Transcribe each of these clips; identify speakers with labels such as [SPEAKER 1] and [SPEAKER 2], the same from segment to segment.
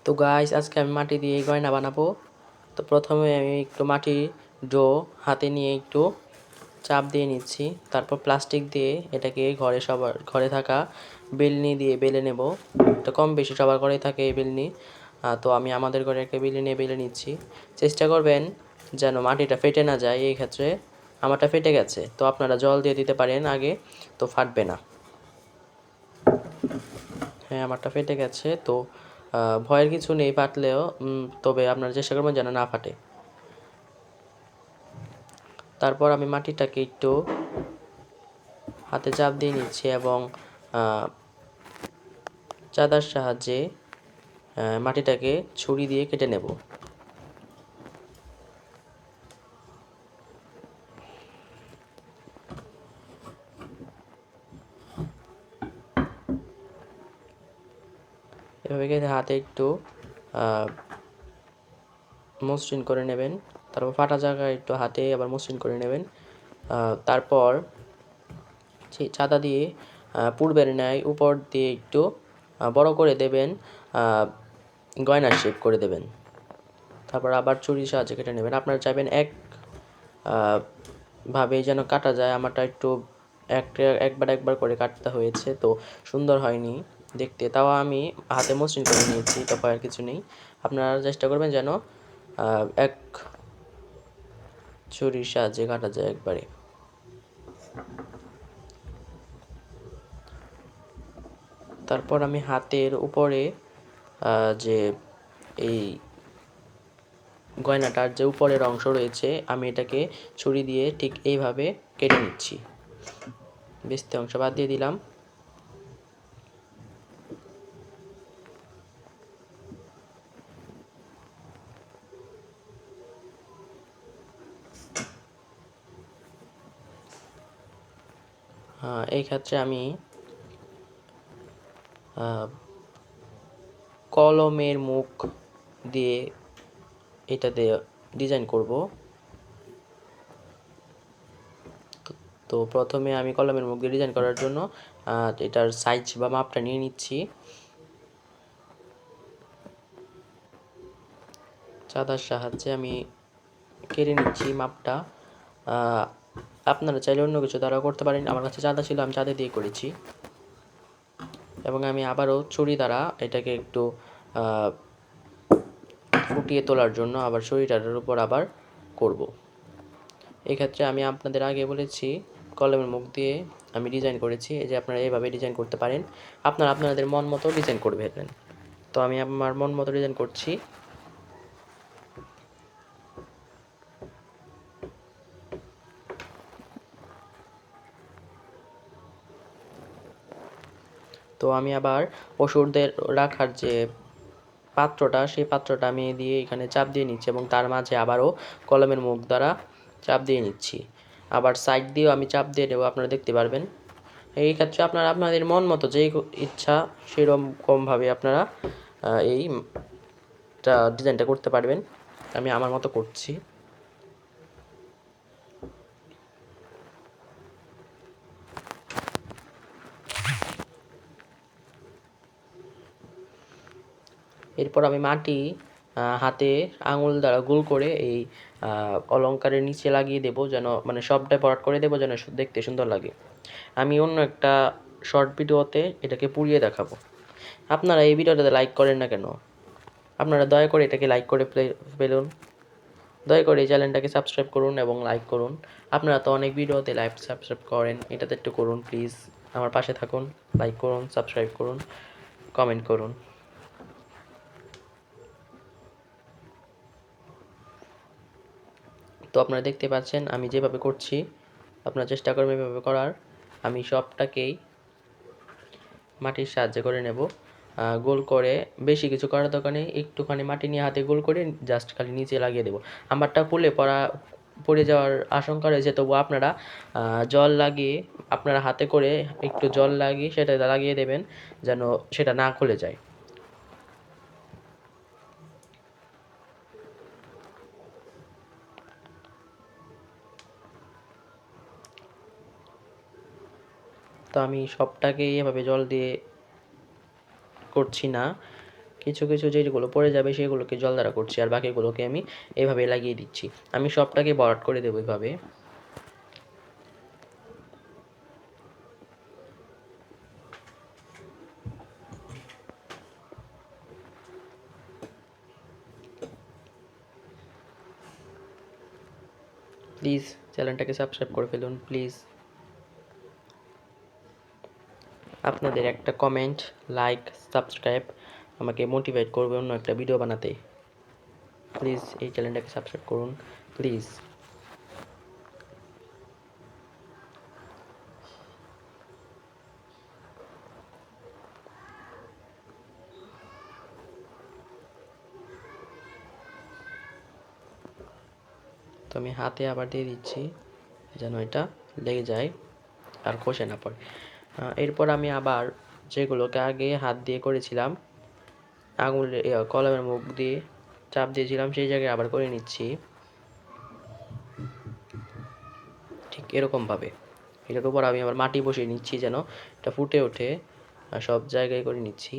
[SPEAKER 1] তো গাইস, আজকে আমি মাটি দিয়ে এই গয়না বানাবো। তো প্রথমে আমি একটু মাটির ডো হাতে নিয়ে একটু চাপ দিয়ে নিচ্ছি। তারপর প্লাস্টিক দিয়ে এটাকে সবার ঘরে থাকা বেলনি দিয়ে বেলে নেব। তো কম বেশি সবার ঘরে থাকে এই বেলনি। তো আমি আমাদের ঘরে একটা বেলনি নিয়ে বেলে নিচ্ছি। চেষ্টা করবেন যেন মাটিটা ফেটে না যায়। এই ক্ষেত্রে আমারটা ফেটে গেছে, তো আপনারা জল দিয়ে দিতে পারেন আগে, তো ফাটবে না। হ্যাঁ, আমারটা ফেটে গেছে। তো ভয়ের কিছু নেই ফাটলেও, তবে আপনারা চেষ্টা করবেন যেন না ফাটে। তারপর আমি মাটিটাকে একটু হাতে চাপ দিয়ে নিচ্ছি এবং চাদার সাহায্যে মাটিটাকে ছুরি দিয়ে কেটে নেব। এভাবে কেটে হাতে একটু মসৃণ করে নেবেন। তারপর ফাটা জায়গায় একটু হাতে আবার মসৃণ করে নেবেন। তারপর চাঁদা দিয়ে পূর্বের ন্যায় উপর দিয়ে একটু বড় করে দেবেন, গয়নার শেপ করে দেবেন। তারপর আবার ছুরির সাহায্যে কেটে নেবেন। আপনারা চাইবেন ভাবে যেন কাটা যায়। আমারটা একটু একবার করে কাটতে হয়েছে, তো সুন্দর হয়নি দেখতে। তাও আমি হাতে মসৃণ করে নিয়েছি, তো ভয়ের কিছু নেই। আপনারা চেষ্টা করবেন যেন এক ছুরির সাহায্যে কাটা যায় একবারে। তারপর আমি হাতের উপরে যে এই গয়নাটার যে উপরের অংশ রয়েছে, আমি এটাকে ছুরি দিয়ে ঠিক এইভাবে কেটে নিচ্ছি। বেস্তে অংশ বাদ দিয়ে দিলাম। এই ক্ষেত্রে আমি কলমের মুখ দিয়ে এটা দিয়ে ডিজাইন করব। তো প্রথমে আমি কলমের মুখ দিয়ে ডিজাইন করার জন্য এটার সাইজ বা মাপটা নিয়ে নিচ্ছি। চাঁদার সাহায্যে আমি কেটে নিচ্ছি মাপটা। আপনারা চাইলে অন্য কিছু দ্বারা করতে পারেন। আমার কাছে চাঁদা ছিল, আমি চাঁদা দিয়ে করেছি। এবং আমি আবারও ছুরি দ্বারা এটাকে একটু ফুটিয়ে তোলার জন্য আবার ছুরিটার উপর আবার করব। এক্ষেত্রে আমি আপনাদের আগে বলেছি কলমের মুখ দিয়ে আমি ডিজাইন করেছি। এই যে আপনারা এইভাবে ডিজাইন করতে পারেন। আপনারা আপনাদের মন মতো ডিজাইন করবেন। তো আমি আমার মন মতো ডিজাইন করছি। তো আমি আবার ওষুধের রাখার যে পাত্রটা, সেই পাত্রটা আমি দিয়ে এখানে চাপ দিয়ে নিচ্ছি এবং তার মাঝে আবারও কলমের মুখ দ্বারা চাপ দিয়ে নিচ্ছি। আবার সাইড দিয়েও আমি চাপ দিয়ে দেবো, আপনারা দেখতে পারবেন। এই ক্ষেত্রে আপনারা আপনাদের মন মতো যেই ইচ্ছা সেরকমভাবে আপনারা এইটা ডিজাইনটা করতে পারবেন। আমি আমার মতো করছি। এরপর আমি মাটি হাতে আঙুল দ্বারা গোল করে এই অলঙ্কারের নিচে লাগিয়ে দেব, যেন মানে সবটাই ভরাট করে দেবো যেন দেখতে সুন্দর লাগে। আমি অন্য একটা শর্ট ভিডিওতে এটাকে পুড়িয়ে দেখাবো। আপনারা এই ভিডিওটাতে লাইক করেন না কেন? আপনারা দয়া করে এটাকে লাইক করে ফেলুন। দয়া করে এই চ্যানেলটাকে সাবস্ক্রাইব করুন এবং লাইক করুন। আপনারা তো অনেক ভিডিওতে লাইক সাবস্ক্রাইব করেন, এটাতে একটু করুন প্লিজ। আমার পাশে থাকুন, লাইক করুন, সাবস্ক্রাইব করুন, কমেন্ট করুন। তো আপনারা দেখতে পাচ্ছেন আমি যেভাবে করছি, আপনারা চেষ্টা করবেন এভাবে করার। আমি সবটাকেই মাটির সাহায্যে করে নেব, গোল করে। বেশি কিছু করার দরকার নেই, একটুখানি মাটি নিয়ে হাতে গোল করে জাস্ট খালি নিচে লাগিয়ে দেবো। আমারটা পড়ে যাওয়ার আশঙ্কা রয়েছে, তবুও আপনারা জল লাগিয়ে আপনারা হাতে করে একটু জল লাগিয়ে সেটা লাগিয়ে দেবেন যেন সেটা না খুলে যায়। তো আমি সবটাকেই এভাবে জল দিয়ে করছি না, কিছু কিছু যেগুলো পড়ে যাবে সেগুলোকে জল দ্বারা করছি, আর বাকিগুলোকে আমি এভাবে লাগিয়ে দিচ্ছি। আমি সবটাকে ভরাট করে দেবো এভাবে। প্লিজ চ্যানেলটাকে সাবস্ক্রাইব করে ফেলুন প্লিজ। আপনাদের একটা কমেন্ট, লাইক, সাবস্ক্রাইব আমাকে মোটিভেট করবে অন্য একটা ভিডিও বানাতে। প্লিজ এই চ্যানেলটাকে সাবস্ক্রাইব করুন প্লিজ। তো আমি হাতে আবার দিয়ে দিচ্ছি যেন এটা লেগে যায় আর খসে না পড়ে। এরপর আমি আবার যেগুলোকে আগে হাত দিয়ে করেছিলাম, আঙুলে কলমের মুখ দিয়ে চাপ দিয়েছিলাম সেই জায়গায় আবার করে নিচ্ছি ঠিক এরকমভাবে। এটার উপর আমি আবার মাটি বসিয়ে নিচ্ছি যেন এটা ফুটে ওঠে, সব জায়গায় করে নিচ্ছি।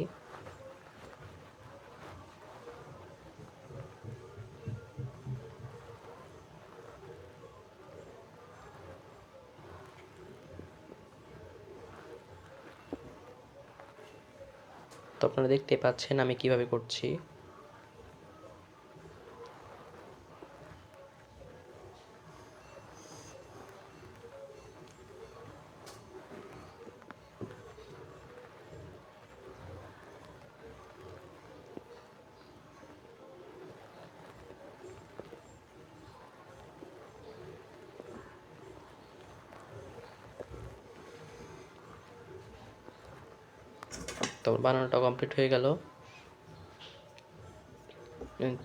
[SPEAKER 1] তো আপনারা দেখতে পাচ্ছেন আমি কিভাবে করছি। তো বানানোটা কমপ্লিট হয়ে গেল।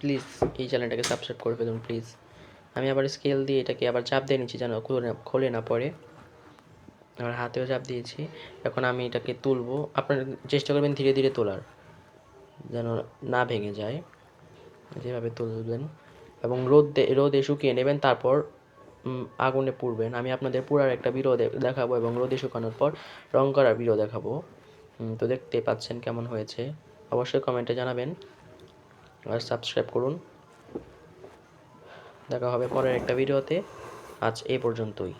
[SPEAKER 1] প্লিজ এই চ্যানেলটাকে সাবস্ক্রাইব করে ফেলুন প্লিজ। আমি আবার স্কেল দিয়ে এটাকে আবার চাপ দিয়ে নিচ্ছি যেন খোলে না পড়ে। আমার হাতেও চাপ দিয়েছি। এখন আমি এটাকে তুলবো, আপনারা চেষ্টা করবেন ধীরে ধীরে তোলার যেন না ভেঙে যায়। যেভাবে তুলবেন এবং রোদে শুকিয়ে নেবেন, তারপর আগুনে পুড়বেন। আমি আপনাদের পুরার একটা ভিডিও দেখাবো এবং রোদে শুকানোর পর রং করার ভিডিও দেখাবো। তো দেখতে পাচ্ছেন কেমন হয়েছে, অবশ্যই কমেন্টে জানাবেন আর সাবস্ক্রাইব করুন। দেখা হবে পরের একটা ভিডিওতে। আজ এই পর্যন্তই।